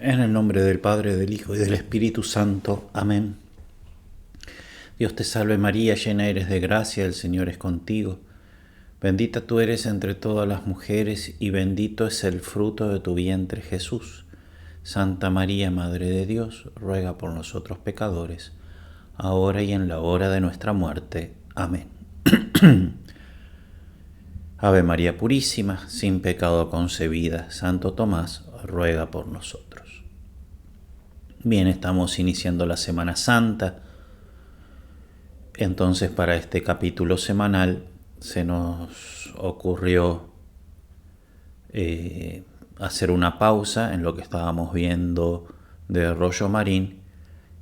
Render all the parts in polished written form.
En el nombre del Padre, del Hijo y del Espíritu Santo. Amén. Dios te salve María, llena eres de gracia, el Señor es contigo. Bendita tú eres entre todas las mujeres y bendito es el fruto de tu vientre Jesús. Santa María, Madre de Dios, ruega por nosotros pecadores, ahora y en la hora de nuestra muerte. Amén. Ave María Purísima, sin pecado concebida, Santo Tomás, ruega por nosotros. Bien, estamos iniciando la Semana Santa. Entonces, para este capítulo semanal se nos ocurrió hacer una pausa en lo que estábamos viendo de Rollo Marín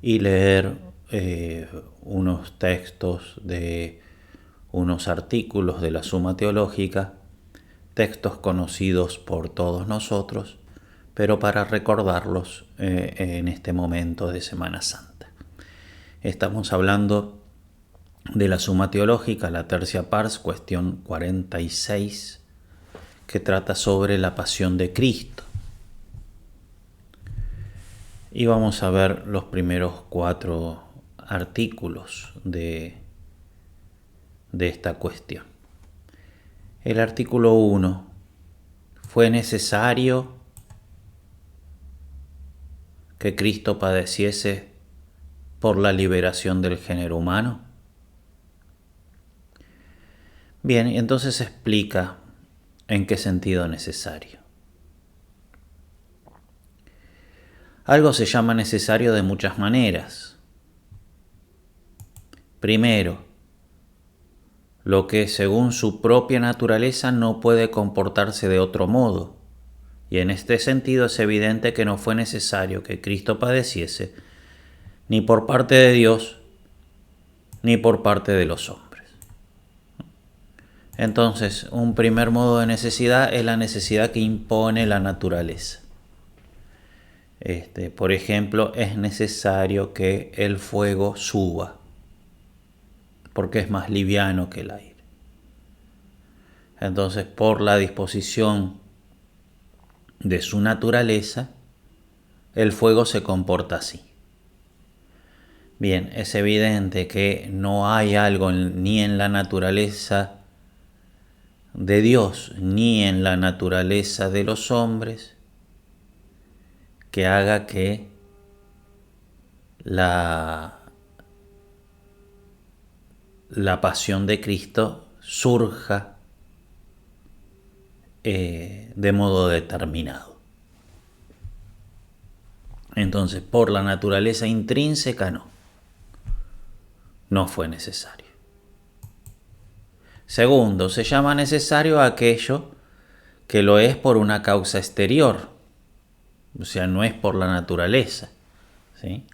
y leer unos textos de unos artículos de la Suma Teológica, textos conocidos por todos nosotros, pero para recordarlos en este momento de Semana Santa. Estamos hablando de la Suma Teológica, la Tercia Pars, cuestión 46, que trata sobre la pasión de Cristo. Y vamos a ver los primeros 4 artículos de esta cuestión. El artículo 1. ¿Fue necesario que Cristo padeciese por la liberación del género humano? Bien, entonces explica en qué sentido necesario. Algo se llama necesario de muchas maneras. Primero, lo que según su propia naturaleza no puede comportarse de otro modo. Y en este sentido es evidente que no fue necesario que Cristo padeciese ni por parte de Dios ni por parte de los hombres. Entonces, un primer modo de necesidad es la necesidad que impone la naturaleza. Por ejemplo, es necesario que el fuego suba, porque es más liviano que el aire. Entonces, por la disposición de su naturaleza, el fuego se comporta así. Bien, es evidente que no hay algo ni en la naturaleza de Dios ni en la naturaleza de los hombres que haga que la pasión de Cristo surja de modo determinado. Entonces, por la naturaleza intrínseca no fue necesario. Segundo, se llama necesario aquello que lo es por una causa exterior, o sea, no es por la naturaleza, ¿sí?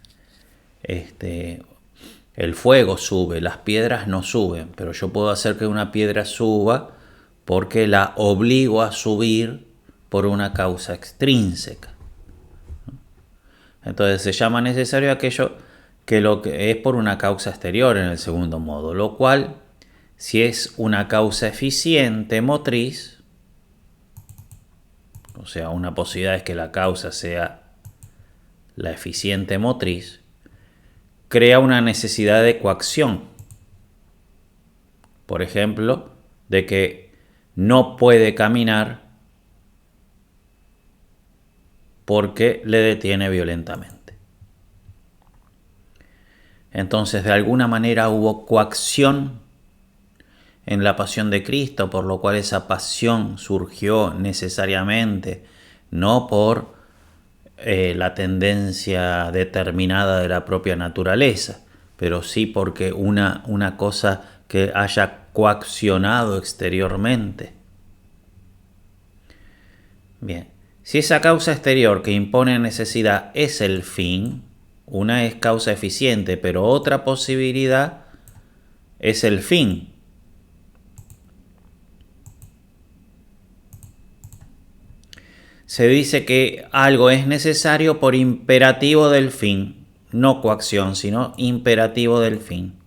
El fuego sube, las piedras no suben, pero yo puedo hacer que una piedra suba porque la obligo a subir por una causa extrínseca. Entonces se llama necesario aquello que lo que es por una causa exterior en el segundo modo, lo cual, si es una causa eficiente motriz, o sea, una posibilidad es que la causa sea la eficiente motriz, crea una necesidad de coacción. Por ejemplo, de que no puede caminar porque le detiene violentamente. Entonces, de alguna manera hubo coacción en la pasión de Cristo, por lo cual esa pasión surgió necesariamente, no por la tendencia determinada de la propia naturaleza, pero sí porque una cosa que haya coaccionado exteriormente. Bien, si esa causa exterior que impone necesidad es el fin, una es causa eficiente, pero otra posibilidad es el fin. Se dice que algo es necesario por imperativo del fin, no coacción, sino imperativo del fin.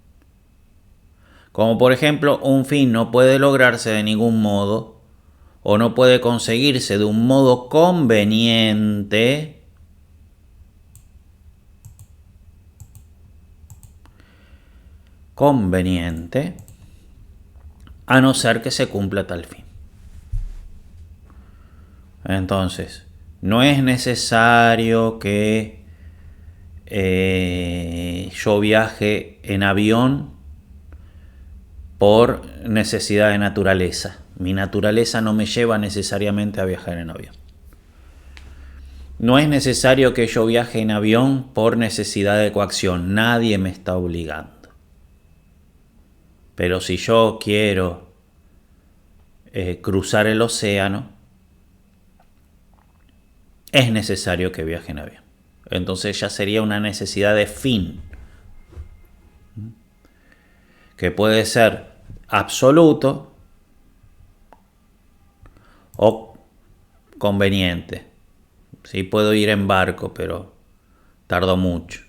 Como por ejemplo, un fin no puede lograrse de ningún modo o no puede conseguirse de un modo conveniente conveniente, a no ser que se cumpla tal fin. Entonces, no es necesario que yo viaje en avión por necesidad de naturaleza. Mi naturaleza no me lleva necesariamente a viajar en avión. No es necesario que yo viaje en avión por necesidad de coacción. Nadie me está obligando. Pero si yo quiero cruzar el océano, es necesario que viaje en avión. Entonces ya sería una necesidad de fin, que puede ser absoluto o conveniente. Sí, puedo ir en barco, pero tardo mucho.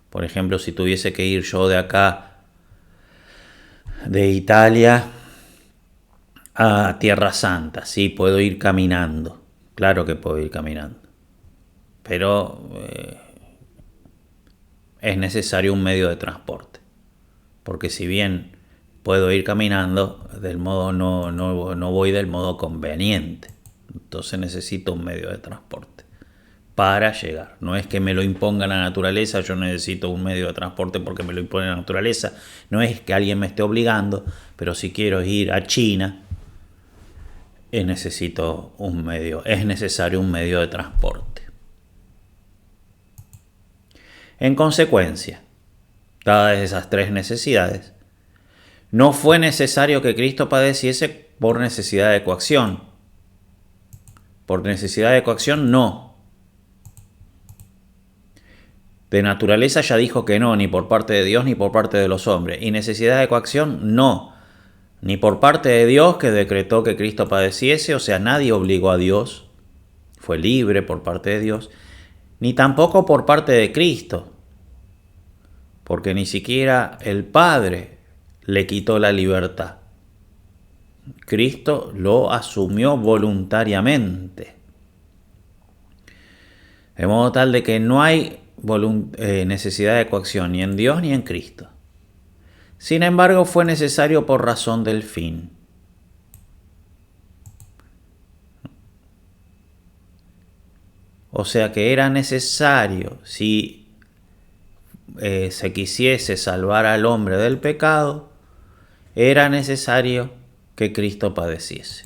Por ejemplo, si tuviese que ir yo de acá, de Italia a Tierra Santa, sí, puedo ir caminando. Claro que puedo ir caminando. Pero es necesario un medio de transporte. Porque si bien puedo ir caminando, del modo no voy del modo conveniente. Entonces necesito un medio de transporte para llegar. No es que me lo imponga la naturaleza, yo necesito un medio de transporte porque me lo impone la naturaleza. No es que alguien me esté obligando, pero si quiero ir a China, es necesario un medio de transporte. En consecuencia, dadas esas tres necesidades, no fue necesario que Cristo padeciese por necesidad de coacción. Por necesidad de coacción, no. De naturaleza ya dijo que no, ni por parte de Dios ni por parte de los hombres. Y necesidad de coacción, no. Ni por parte de Dios, que decretó que Cristo padeciese, o sea, nadie obligó a Dios. Fue libre por parte de Dios. Ni tampoco por parte de Cristo. Porque ni siquiera el Padre le quitó la libertad. Cristo lo asumió voluntariamente. De modo tal de que no hay necesidad de coacción ni en Dios ni en Cristo. Sin embargo, fue necesario por razón del fin. O sea que era necesario, si se quisiese salvar al hombre del pecado, era necesario que Cristo padeciese.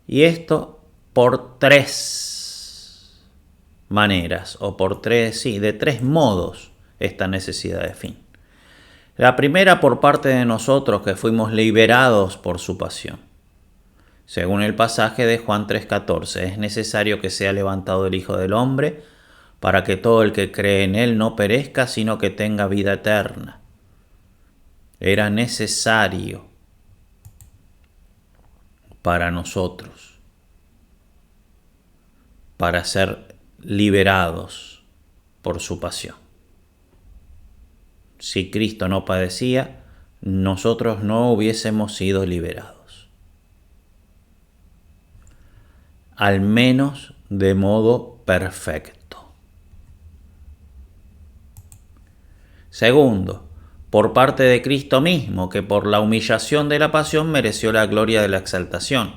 Y esto por tres maneras, o de tres modos, esta necesidad de fin. La primera, por parte de nosotros que fuimos liberados por su pasión. Según el pasaje de Juan 3:14, es necesario que sea levantado el Hijo del Hombre para que todo el que cree en él no perezca, sino que tenga vida eterna. Era necesario para nosotros, para ser liberados por su pasión. Si Cristo no padecía, nosotros no hubiésemos sido liberados. Al menos de modo perfecto. Segundo, por parte de Cristo mismo, que por la humillación de la pasión mereció la gloria de la exaltación.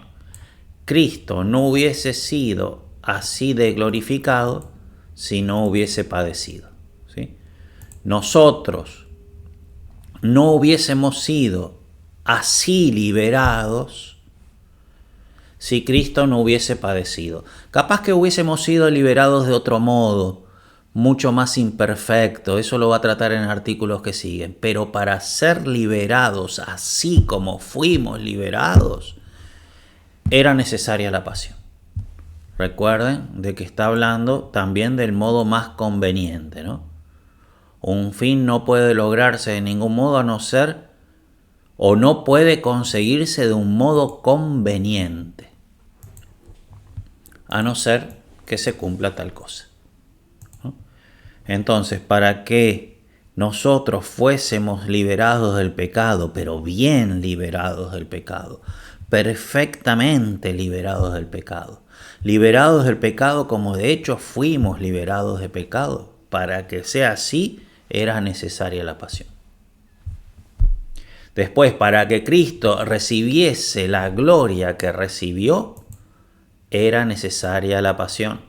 Cristo no hubiese sido así de glorificado si no hubiese padecido. ¿Sí? Nosotros no hubiésemos sido así liberados si Cristo no hubiese padecido. Capaz que hubiésemos sido liberados de otro modo, mucho más imperfecto, eso lo va a tratar en artículos que siguen, pero para ser liberados así como fuimos liberados, era necesaria la pasión. Recuerden de que está hablando también del modo más conveniente, ¿no? Un fin no puede lograrse de ningún modo a no ser, o no puede conseguirse de un modo conveniente, a no ser que se cumpla tal cosa, ¿no? Entonces, para que nosotros fuésemos liberados del pecado, pero bien liberados del pecado, perfectamente liberados del pecado como de hecho fuimos liberados de pecado, para que sea así, era necesaria la pasión. Después, para que Cristo recibiese la gloria que recibió, era necesaria la pasión,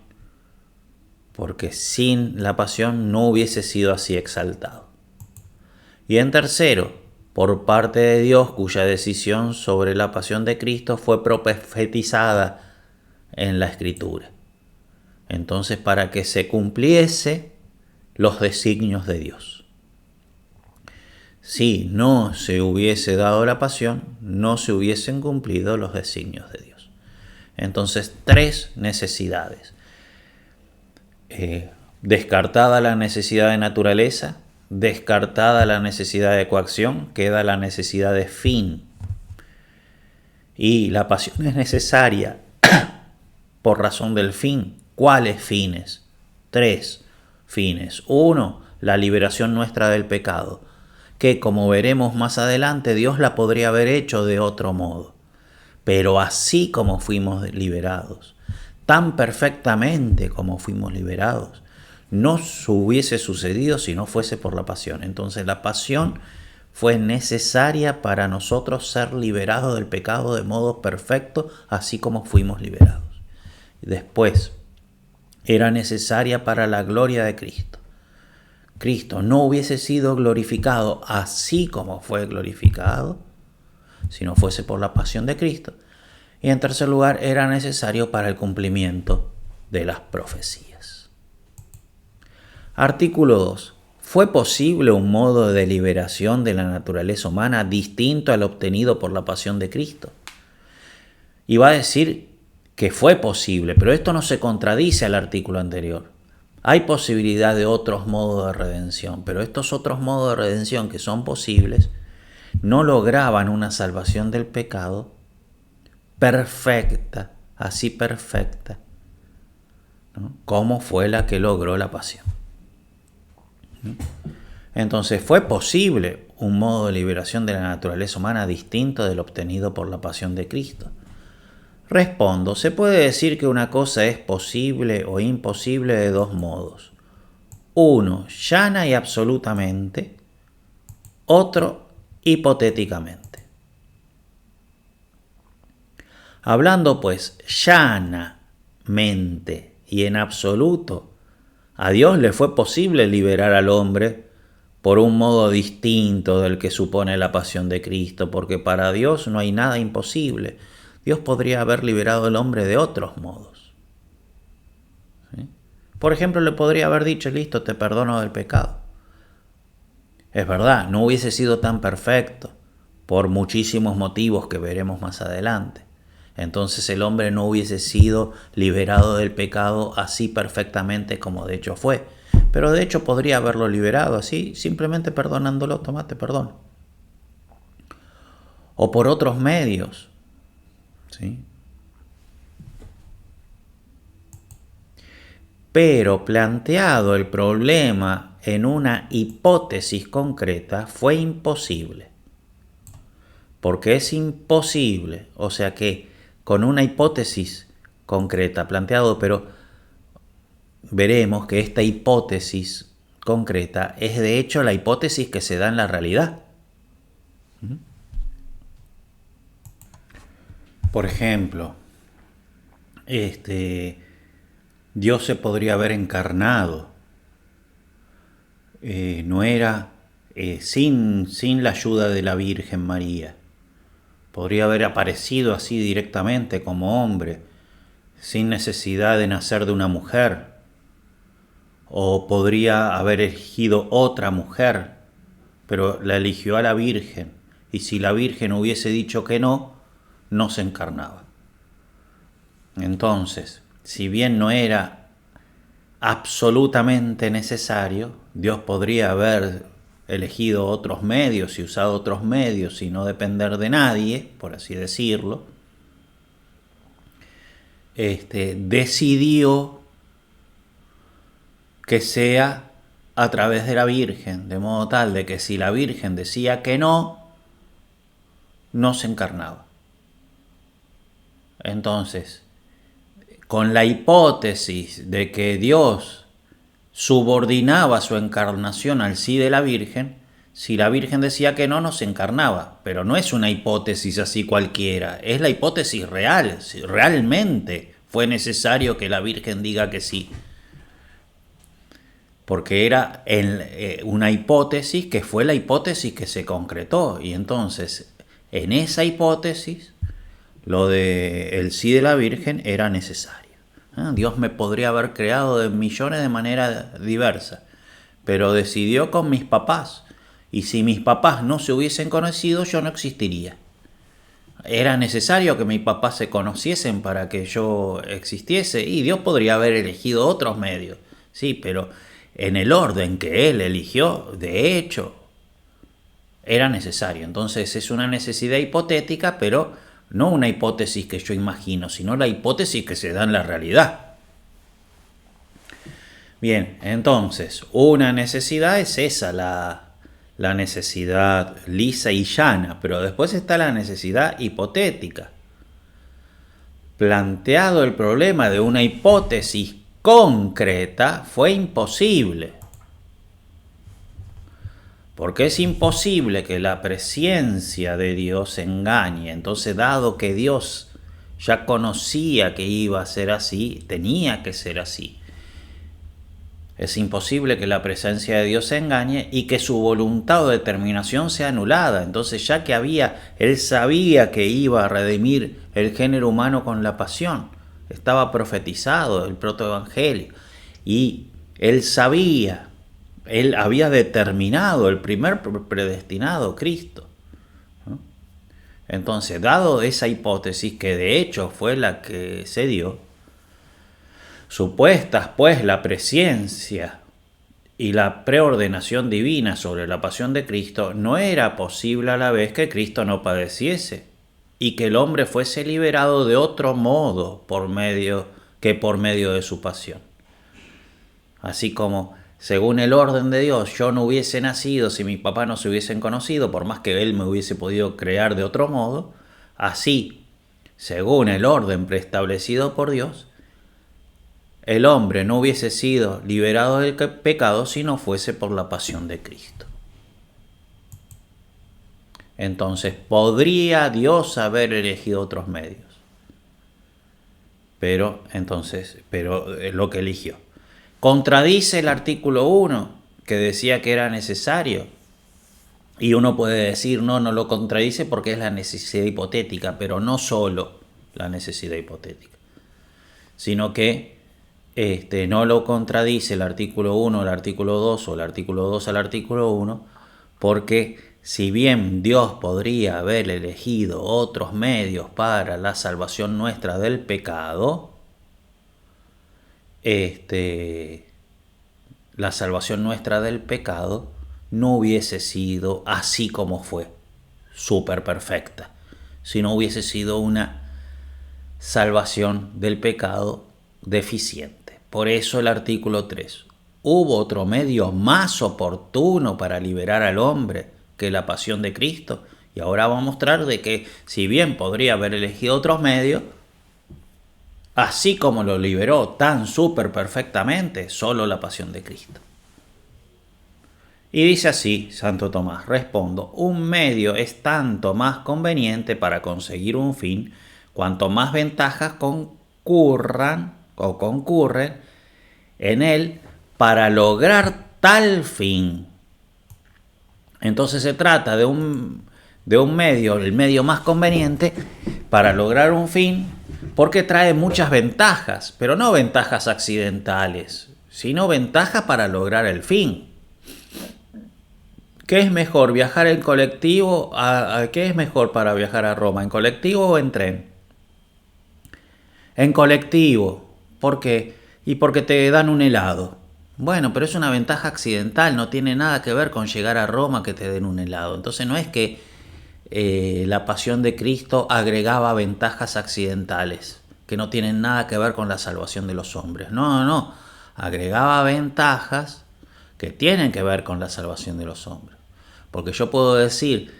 porque sin la pasión no hubiese sido así exaltado. Y en tercero, por parte de Dios, cuya decisión sobre la pasión de Cristo fue profetizada en la Escritura. Entonces, para que se cumpliese los designios de Dios. Si no se hubiese dado la pasión, no se hubiesen cumplido los designios de Dios. Entonces, tres necesidades. Descartada la necesidad de naturaleza, descartada la necesidad de coacción, queda la necesidad de fin. Y la pasión es necesaria por razón del fin. ¿Cuáles fines? Tres fines. Uno, la liberación nuestra del pecado, que como veremos más adelante, Dios la podría haber hecho de otro modo. Pero así como fuimos liberados, tan perfectamente como fuimos liberados, no hubiese sucedido si no fuese por la pasión. Entonces la pasión fue necesaria para nosotros ser liberados del pecado de modo perfecto, así como fuimos liberados. Después, era necesaria para la gloria de Cristo. Cristo no hubiese sido glorificado así como fue glorificado si no fuese por la pasión de Cristo. Y en tercer lugar, era necesario para el cumplimiento de las profecías. Artículo 2. ¿Fue posible un modo de liberación de la naturaleza humana distinto al obtenido por la pasión de Cristo? Y va a decir que fue posible, pero esto no se contradice al artículo anterior. Hay posibilidad de otros modos de redención, pero estos otros modos de redención que son posibles no lograban una salvación del pecado perfecta, así perfecta, ¿no?, como fue la que logró la pasión. Entonces, ¿fue posible un modo de liberación de la naturaleza humana distinto del obtenido por la pasión de Cristo? Respondo, se puede decir que una cosa es posible o imposible de dos modos. Uno, llana y absolutamente. Otro, hipotéticamente. Hablando pues llanamente y en absoluto, a Dios le fue posible liberar al hombre por un modo distinto del que supone la pasión de Cristo, porque para Dios no hay nada imposible. Dios podría haber liberado al hombre de otros modos. ¿Sí? Por ejemplo, le podría haber dicho, listo, te perdono del pecado. Es verdad, no hubiese sido tan perfecto por muchísimos motivos que veremos más adelante. Entonces el hombre no hubiese sido liberado del pecado así perfectamente como de hecho fue. Pero de hecho podría haberlo liberado así, simplemente perdonándolo, tomate perdón. O por otros medios. ¿Sí? Pero planteado el problema en una hipótesis concreta fue imposible. Porque es imposible, o sea que con una hipótesis concreta planteado, pero veremos que esta hipótesis concreta es de hecho la hipótesis que se da en la realidad. Por ejemplo, Dios se podría haber encarnado, no era sin la ayuda de la Virgen María. Podría haber aparecido así directamente como hombre, sin necesidad de nacer de una mujer. O podría haber elegido otra mujer, pero la eligió a la Virgen. Y si la Virgen hubiese dicho que no, no se encarnaba. Entonces, si bien no era absolutamente necesario, Dios podría haber elegido otros medios y usado otros medios y no depender de nadie, por así decirlo. Decidió que sea a través de la Virgen, de modo tal de que si la Virgen decía que no, no se encarnaba. Entonces, con la hipótesis de que Dios subordinaba su encarnación al sí de la Virgen, Si la Virgen decía que no, no se encarnaba, pero no es una hipótesis así cualquiera, es la hipótesis real, si realmente fue necesario que la Virgen diga que sí, porque era una hipótesis que fue la hipótesis que se concretó, y entonces en esa hipótesis lo de el sí de la Virgen era necesario. Dios me podría haber creado de millones de maneras diversas, pero decidió con mis papás. Y si mis papás no se hubiesen conocido, yo no existiría. Era necesario que mis papás se conociesen para que yo existiese, y Dios podría haber elegido otros medios. Sí, pero en el orden que Él eligió, de hecho, era necesario. Entonces es una necesidad hipotética, pero no una hipótesis que yo imagino, sino la hipótesis que se da en la realidad. Bien, entonces, una necesidad es esa, la necesidad lisa y llana, pero después está la necesidad hipotética. Planteado el problema de una hipótesis concreta, fue imposible. Porque es imposible que la presencia de Dios engañe. Entonces, dado que Dios ya conocía que iba a ser así, tenía que ser así. Es imposible que la presencia de Dios se engañe y que su voluntad o determinación sea anulada. Entonces, ya que Él sabía que iba a redimir el género humano con la pasión. Estaba profetizado el protoevangelio. Y Él sabía, Él había determinado el primer predestinado, Cristo. Entonces, dado esa hipótesis, que de hecho fue la que se dio, supuestas pues la presciencia y la preordenación divina sobre la pasión de Cristo, no era posible a la vez que Cristo no padeciese y que el hombre fuese liberado de otro modo por medio de su pasión. Así como, según el orden de Dios, yo no hubiese nacido si mis papás no se hubiesen conocido, por más que Él me hubiese podido crear de otro modo, así, según el orden preestablecido por Dios, el hombre no hubiese sido liberado del pecado si no fuese por la pasión de Cristo. Entonces, ¿podría Dios haber elegido otros medios? Pero lo que eligió. Contradice el artículo 1, que decía que era necesario. Y uno puede decir, no lo contradice porque es la necesidad hipotética, pero no solo la necesidad hipotética, sino que no lo contradice el artículo 1 al artículo 2 o el artículo 2 al artículo 1, porque si bien Dios podría haber elegido otros medios para la salvación nuestra del pecado, la salvación nuestra del pecado no hubiese sido así como fue, súper perfecta, sino hubiese sido una salvación del pecado deficiente. Por eso el artículo 3. ¿Hubo otro medio más oportuno para liberar al hombre que la pasión de Cristo? Y ahora va a mostrar de que, si bien podría haber elegido otros medios, así como lo liberó tan súper perfectamente, solo la pasión de Cristo. Y dice así Santo Tomás: respondo, un medio es tanto más conveniente para conseguir un fin, cuanto más ventajas concurren en él para lograr tal fin. Entonces se trata de un medio, el medio más conveniente para lograr un fin, porque trae muchas ventajas, pero no ventajas accidentales, sino ventajas para lograr el fin. ¿Qué es mejor, viajar en colectivo? ¿Qué es mejor para viajar a Roma, en colectivo o en tren? En colectivo. ¿Por qué? Y porque te dan un helado. Bueno, pero es una ventaja accidental, no tiene nada que ver con llegar a Roma que te den un helado. Entonces no es que la pasión de Cristo agregaba ventajas accidentales que no tienen nada que ver con la salvación de los hombres. No. Agregaba ventajas que tienen que ver con la salvación de los hombres. Porque yo puedo decir,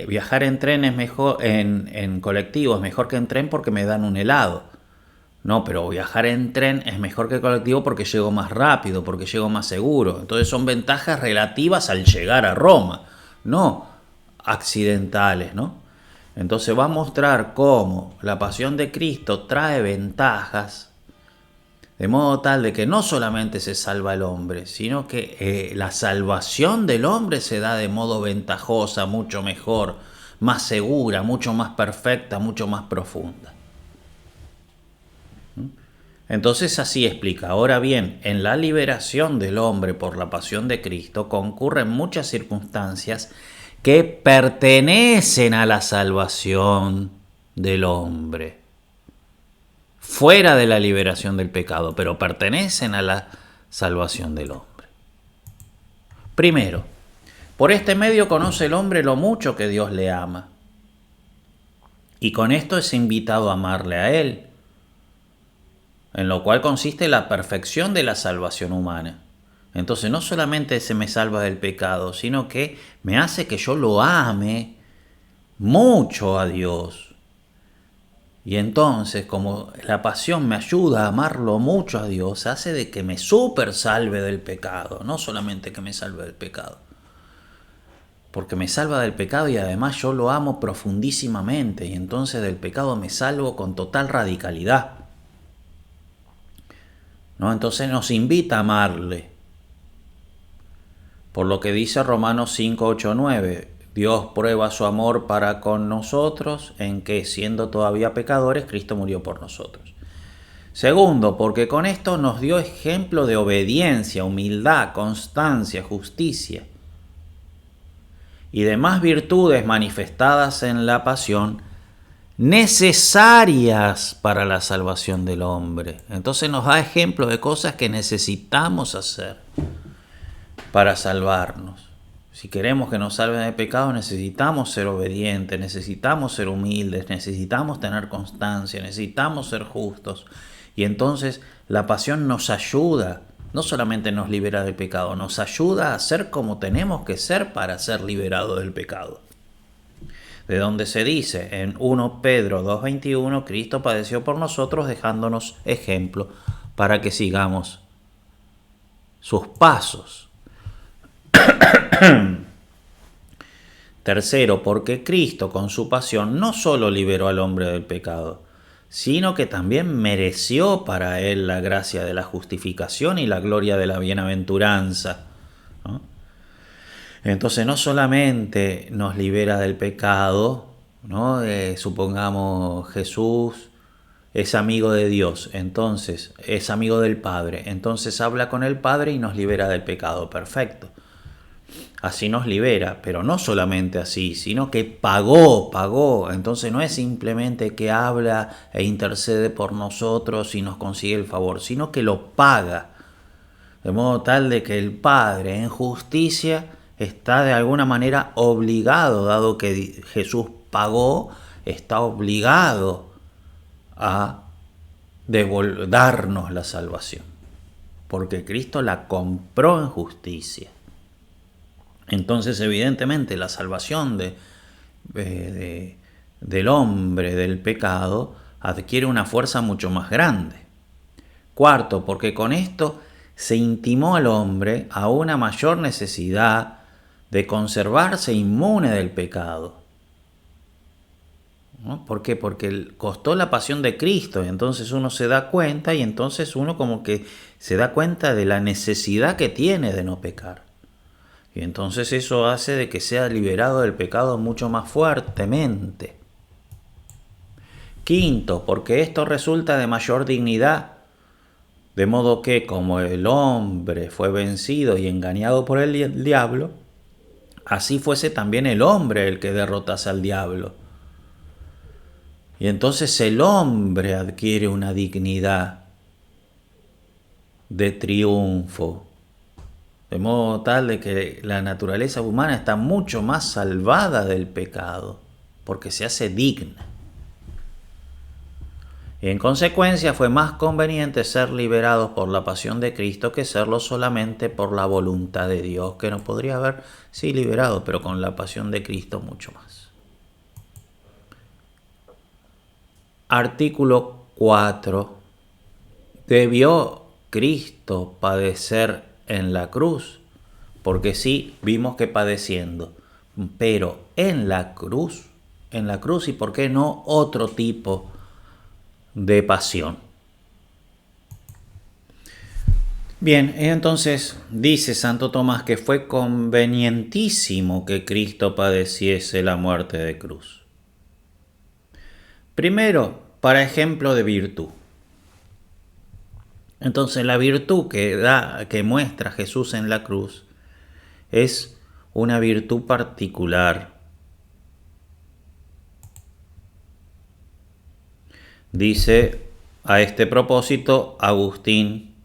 viajar en tren es mejor, en colectivo es mejor que en tren porque me dan un helado. No, pero viajar en tren es mejor que colectivo porque llego más rápido, porque llego más seguro. Entonces son ventajas relativas al llegar a Roma, no accidentales, ¿no? Entonces va a mostrar cómo la pasión de Cristo trae ventajas de modo tal de que no solamente se salva el hombre, sino que la salvación del hombre se da de modo ventajosa, mucho mejor, más segura, mucho más perfecta, mucho más profunda. Entonces así explica. Ahora bien, en la liberación del hombre por la pasión de Cristo concurren muchas circunstancias que pertenecen a la salvación del hombre, fuera de la liberación del pecado, pero pertenecen a la salvación del hombre. Primero, por este medio conoce el hombre lo mucho que Dios le ama, y con esto es invitado a amarle a Él, en lo cual consiste la perfección de la salvación humana. Entonces no solamente se me salva del pecado, sino que me hace que yo lo ame mucho a Dios. Y entonces, como la pasión me ayuda a amarlo mucho a Dios, hace de que me super salve del pecado, no solamente que me salve del pecado. Porque me salva del pecado y además yo lo amo profundísimamente, y entonces del pecado me salvo con total radicalidad, ¿no? Entonces nos invita a amarle. Por lo que dice Romanos 5, 8, 9, Dios prueba su amor para con nosotros en que, siendo todavía pecadores, Cristo murió por nosotros. Segundo, porque con esto nos dio ejemplo de obediencia, humildad, constancia, justicia y demás virtudes manifestadas en la pasión, necesarias para la salvación del hombre. Entonces nos da ejemplo de cosas que necesitamos hacer para salvarnos. Si queremos que nos salven de pecado, necesitamos ser obedientes, necesitamos ser humildes, necesitamos tener constancia, necesitamos ser justos. Y entonces la pasión nos ayuda, no solamente nos libera del pecado, nos ayuda a ser como tenemos que ser para ser liberados del pecado. De donde se dice en 1 Pedro 2:21, Cristo padeció por nosotros dejándonos ejemplo para que sigamos sus pasos. Tercero, porque Cristo con su pasión no solo liberó al hombre del pecado, sino que también mereció para él la gracia de la justificación y la gloria de la bienaventuranza, ¿no? Entonces no solamente nos libera del pecado, ¿no? Supongamos Jesús es amigo de Dios, entonces es amigo del Padre, entonces habla con el Padre y nos libera del pecado, perfecto. Así nos libera, pero no solamente así, sino que pagó. Entonces no es simplemente que habla e intercede por nosotros y nos consigue el favor, sino que lo paga. De modo tal de que el Padre en justicia está de alguna manera obligado, dado que Jesús pagó, está obligado a darnos la salvación, porque Cristo la compró en justicia. Entonces, evidentemente, la salvación del hombre del pecado adquiere una fuerza mucho más grande. Cuarto, porque con esto se intimó al hombre a una mayor necesidad de conservarse inmune del pecado, ¿no? ¿Por qué? Porque costó la pasión de Cristo, y entonces uno se da cuenta, y entonces uno como que se da cuenta de la necesidad que tiene de no pecar. Y entonces eso hace de que sea liberado del pecado mucho más fuertemente. Quinto, porque esto resulta de mayor dignidad, de modo que como el hombre fue vencido y engañado por el diablo, así fuese también el hombre el que derrotase al diablo. Y entonces el hombre adquiere una dignidad de triunfo, de modo tal de que la naturaleza humana está mucho más salvada del pecado, porque se hace digna. Y en consecuencia fue más conveniente ser liberados por la pasión de Cristo que serlo solamente por la voluntad de Dios, que nos podría haber, sí, liberados, pero con la pasión de Cristo mucho más. Artículo 4. ¿Debió Cristo padecer en la cruz? Porque sí, vimos que padeciendo, pero en la cruz, y por qué no otro tipo de pasión. Bien, entonces dice Santo Tomás que fue convenientísimo que Cristo padeciese la muerte de cruz. Primero, para ejemplo de virtud. Entonces la virtud que muestra Jesús en la cruz es una virtud particular. Dice a este propósito Agustín: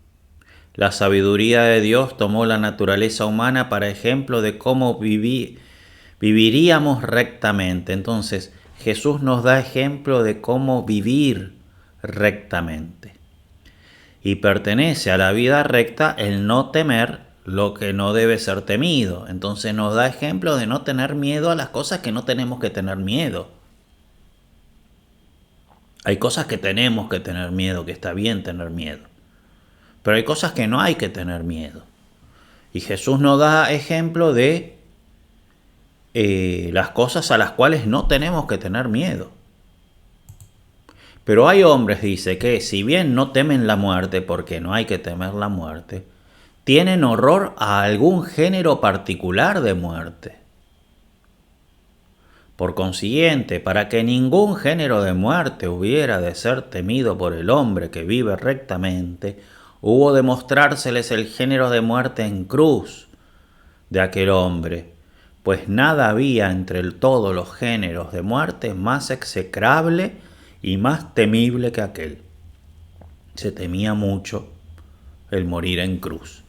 la sabiduría de Dios tomó la naturaleza humana para ejemplo de cómo viviríamos rectamente. Entonces Jesús nos da ejemplo de cómo vivir rectamente. Y pertenece a la vida recta el no temer lo que no debe ser temido. Entonces nos da ejemplo de no tener miedo a las cosas que no tenemos que tener miedo. Hay cosas que tenemos que tener miedo, que está bien tener miedo. Pero hay cosas que no hay que tener miedo. Y Jesús nos da ejemplo de las cosas a las cuales no tenemos que tener miedo. Pero hay hombres, dice, que si bien no temen la muerte, porque no hay que temer la muerte, tienen horror a algún género particular de muerte. Por consiguiente, para que ningún género de muerte hubiera de ser temido por el hombre que vive rectamente, hubo de mostrárseles el género de muerte en cruz de aquel hombre, pues nada había entre todos los géneros de muerte más execrable y más temible que aquel. Se temía mucho el morir en cruz.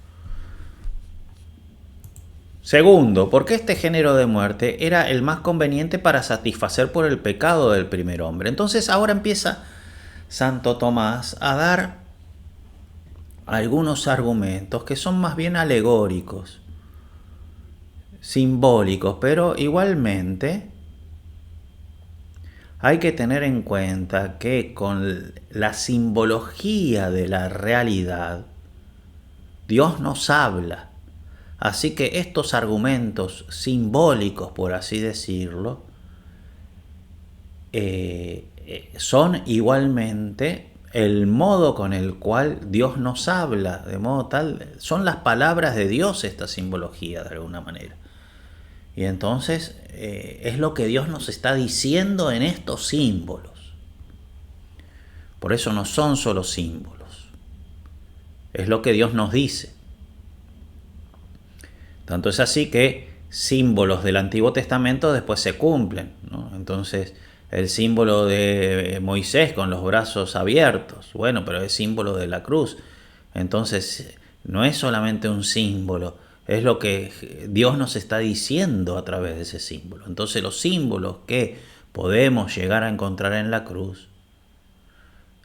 Segundo, porque este género de muerte era el más conveniente para satisfacer por el pecado del primer hombre. Entonces ahora empieza Santo Tomás a dar algunos argumentos que son más bien alegóricos, simbólicos, pero igualmente hay que tener en cuenta que con la simbología de la realidad, Dios nos habla. Así que estos argumentos simbólicos, por así decirlo, son igualmente el modo con el cual Dios nos habla, de modo tal, son las palabras de Dios esta simbología de alguna manera. Y entonces es lo que Dios nos está diciendo en estos símbolos. Por eso no son solo símbolos, es lo que Dios nos dice. Tanto es así que símbolos del Antiguo Testamento después se cumplen, ¿no? Entonces, el símbolo de Moisés con los brazos abiertos, bueno, pero es símbolo de la cruz. Entonces, no es solamente un símbolo, es lo que Dios nos está diciendo a través de ese símbolo. Entonces, los símbolos que podemos llegar a encontrar en la cruz,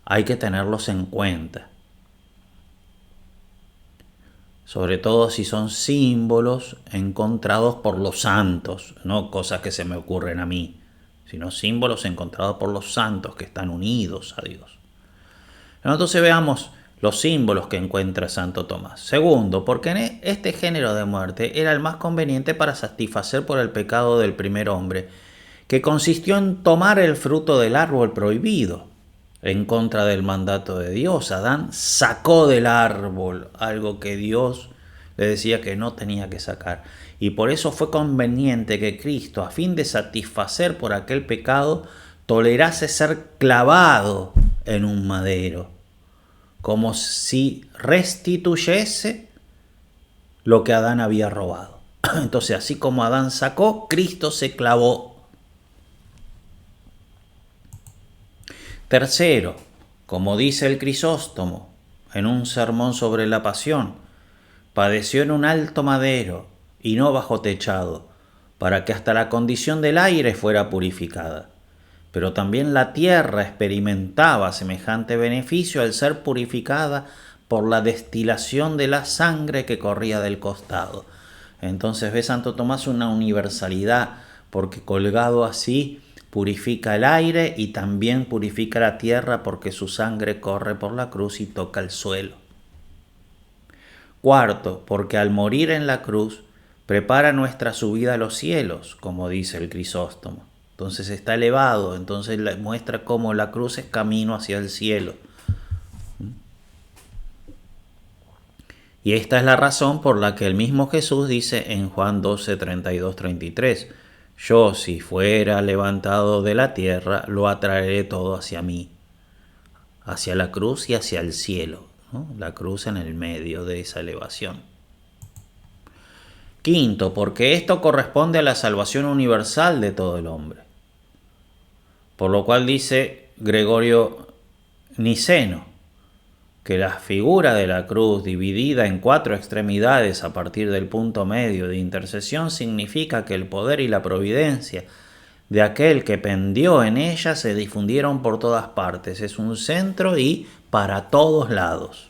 hay que tenerlos en cuenta. Sobre todo si son símbolos encontrados por los santos, no cosas que se me ocurren a mí, sino símbolos encontrados por los santos que están unidos a Dios. Entonces veamos los símbolos que encuentra Santo Tomás. Segundo, porque este género de muerte era el más conveniente para satisfacer por el pecado del primer hombre, que consistió en tomar el fruto del árbol prohibido. En contra del mandato de Dios, Adán sacó del árbol algo que Dios le decía que no tenía que sacar. Y por eso fue conveniente que Cristo, a fin de satisfacer por aquel pecado, tolerase ser clavado en un madero, como si restituyese lo que Adán había robado. Entonces, así como Adán sacó, Cristo se clavó. Tercero, como dice el Crisóstomo en un sermón sobre la pasión, padeció en un alto madero y no bajo techado, para que hasta la condición del aire fuera purificada. Pero también la tierra experimentaba semejante beneficio al ser purificada por la destilación de la sangre que corría del costado. Entonces ve Santo Tomás una universalidad, porque colgado así purifica el aire y también purifica la tierra porque su sangre corre por la cruz y toca el suelo. Cuarto, porque al morir en la cruz prepara nuestra subida a los cielos, como dice el Crisóstomo. Entonces está elevado, entonces muestra cómo la cruz es camino hacia el cielo. Y esta es la razón por la que el mismo Jesús dice en Juan 12, 32, 33, yo si fuera levantado de la tierra, lo atraeré todo hacia mí, hacia la cruz y hacia el cielo, ¿no? La cruz en el medio de esa elevación. Quinto, porque esto corresponde a la salvación universal de todo el hombre. Por lo cual dice Gregorio Niceno, que la figura de la cruz dividida en 4 extremidades a partir del punto medio de intercesión significa que el poder y la providencia de aquel que pendió en ella se difundieron por todas partes. Es un centro y para todos lados.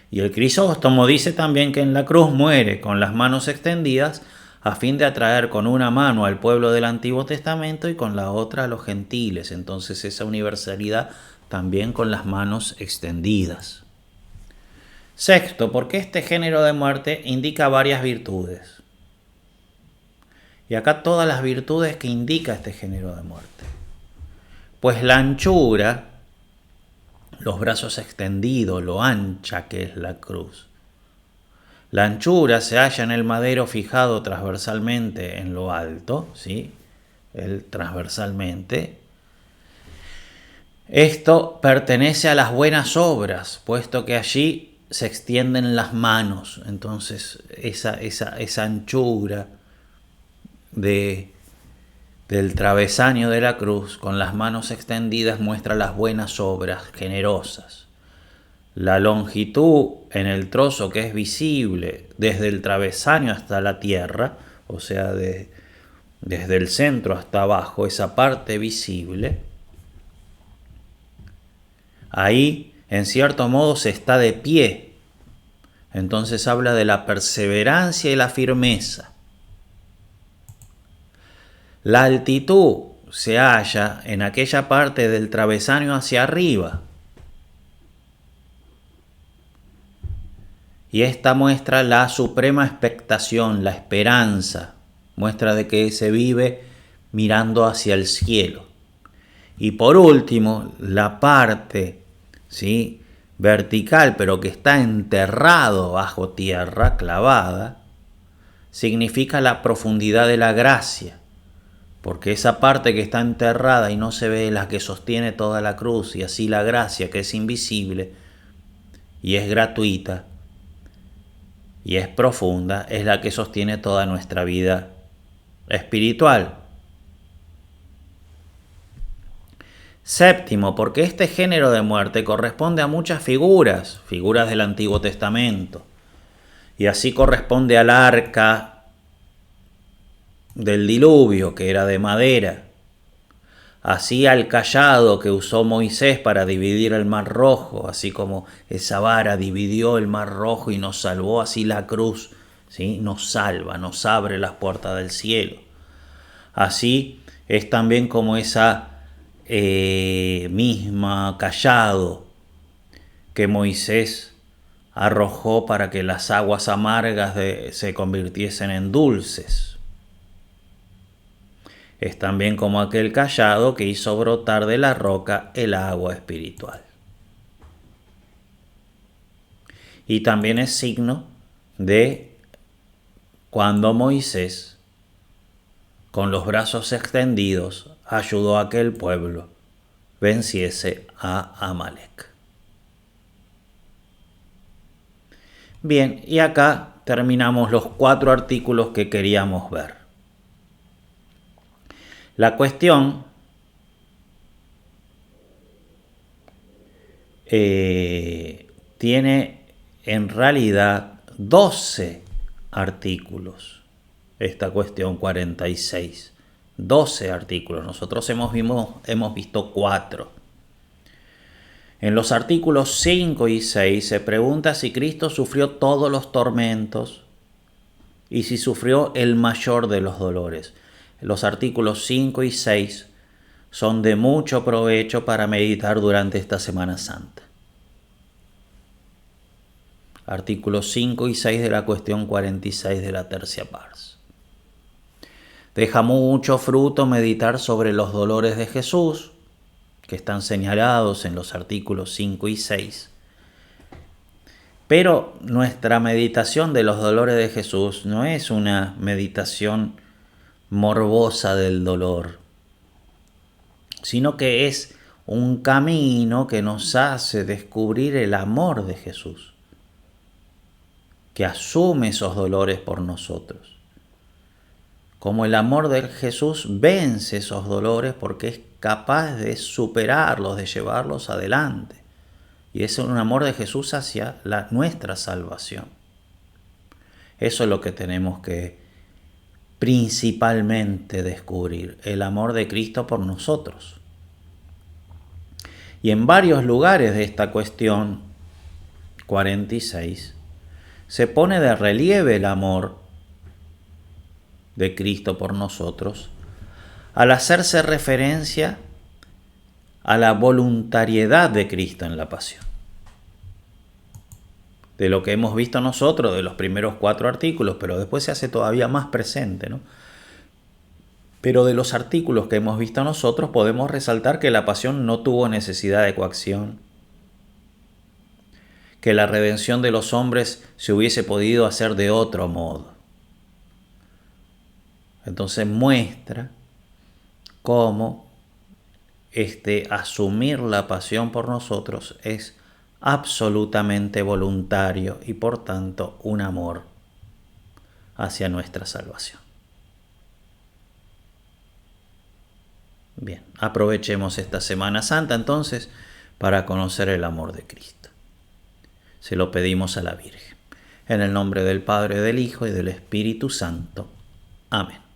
Y el Crisóstomo dice también que en la cruz muere con las manos extendidas a fin de atraer con una mano al pueblo del Antiguo Testamento y con la otra a los gentiles. Entonces esa universalidad también con las manos extendidas. Sexto, porque este género de muerte indica varias virtudes. Y acá todas las virtudes que indica este género de muerte. Pues la anchura, los brazos extendidos, lo ancha que es la cruz. La anchura se halla en el madero fijado transversalmente en lo alto, ¿sí? Transversalmente. Esto pertenece a las buenas obras, puesto que allí se extienden las manos. Entonces esa anchura del travesaño de la cruz con las manos extendidas muestra las buenas obras generosas. La longitud en el trozo que es visible desde el travesaño hasta la tierra, o sea, desde el centro hasta abajo, esa parte visible, ahí en cierto modo se está de pie. Entonces habla de la perseverancia y la firmeza. La altitud se halla en aquella parte del travesaño hacia arriba. Y esta muestra la suprema expectación, la esperanza, muestra de que se vive mirando hacia el cielo. Y por último, la parte, ¿sí?, vertical, pero que está enterrado bajo tierra, clavada, significa la profundidad de la gracia. Porque esa parte que está enterrada y no se ve es la que sostiene toda la cruz, y así la gracia, que es invisible y es gratuita y es profunda, es la que sostiene toda nuestra vida espiritual. Séptimo, porque este género de muerte corresponde a muchas figuras del Antiguo Testamento, y así corresponde al arca del diluvio, que era de madera, así al cayado que usó Moisés para dividir el Mar Rojo, así como esa vara dividió el Mar Rojo y nos salvó, así la cruz, ¿sí?, nos salva, nos abre las puertas del cielo. Así es también como esa misma cayado que Moisés arrojó para que las aguas amargas se convirtiesen en dulces. Es también como aquel cayado que hizo brotar de la roca el agua espiritual. Y también es signo de cuando Moisés, con los brazos extendidos, ayudó a que el pueblo venciese a Amalek. Bien, y acá terminamos los 4 artículos que queríamos ver. La cuestión tiene en realidad 12 artículos. Esta cuestión 46. 12 artículos. Nosotros hemos visto 4. En los artículos 5 y 6 se pregunta si Cristo sufrió todos los tormentos y si sufrió el mayor de los dolores. Los artículos 5 y 6 son de mucho provecho para meditar durante esta Semana Santa. Artículos 5 y 6 de la cuestión 46 de la Tercia Pars. Deja mucho fruto meditar sobre los dolores de Jesús, que están señalados en los artículos 5 y 6. Pero nuestra meditación de los dolores de Jesús no es una meditación morbosa del dolor, sino que es un camino que nos hace descubrir el amor de Jesús, que asume esos dolores por nosotros. Como el amor de Jesús vence esos dolores porque es capaz de superarlos, de llevarlos adelante. Y es un amor de Jesús hacia nuestra salvación. Eso es lo que tenemos que principalmente descubrir, el amor de Cristo por nosotros. Y en varios lugares de esta cuestión 46 se pone de relieve el amor de Cristo por nosotros al hacerse referencia a la voluntariedad de Cristo en la pasión. De lo que hemos visto nosotros, de los primeros 4 artículos, pero después se hace todavía más presente, ¿no? Pero de los artículos que hemos visto nosotros podemos resaltar que la pasión no tuvo necesidad de coacción, que la redención de los hombres se hubiese podido hacer de otro modo. Entonces muestra cómo asumir la pasión por nosotros es absolutamente voluntario y por tanto un amor hacia nuestra salvación. Bien, aprovechemos esta Semana Santa entonces para conocer el amor de Cristo. Se lo pedimos a la Virgen. En el nombre del Padre, del Hijo y del Espíritu Santo. Amén.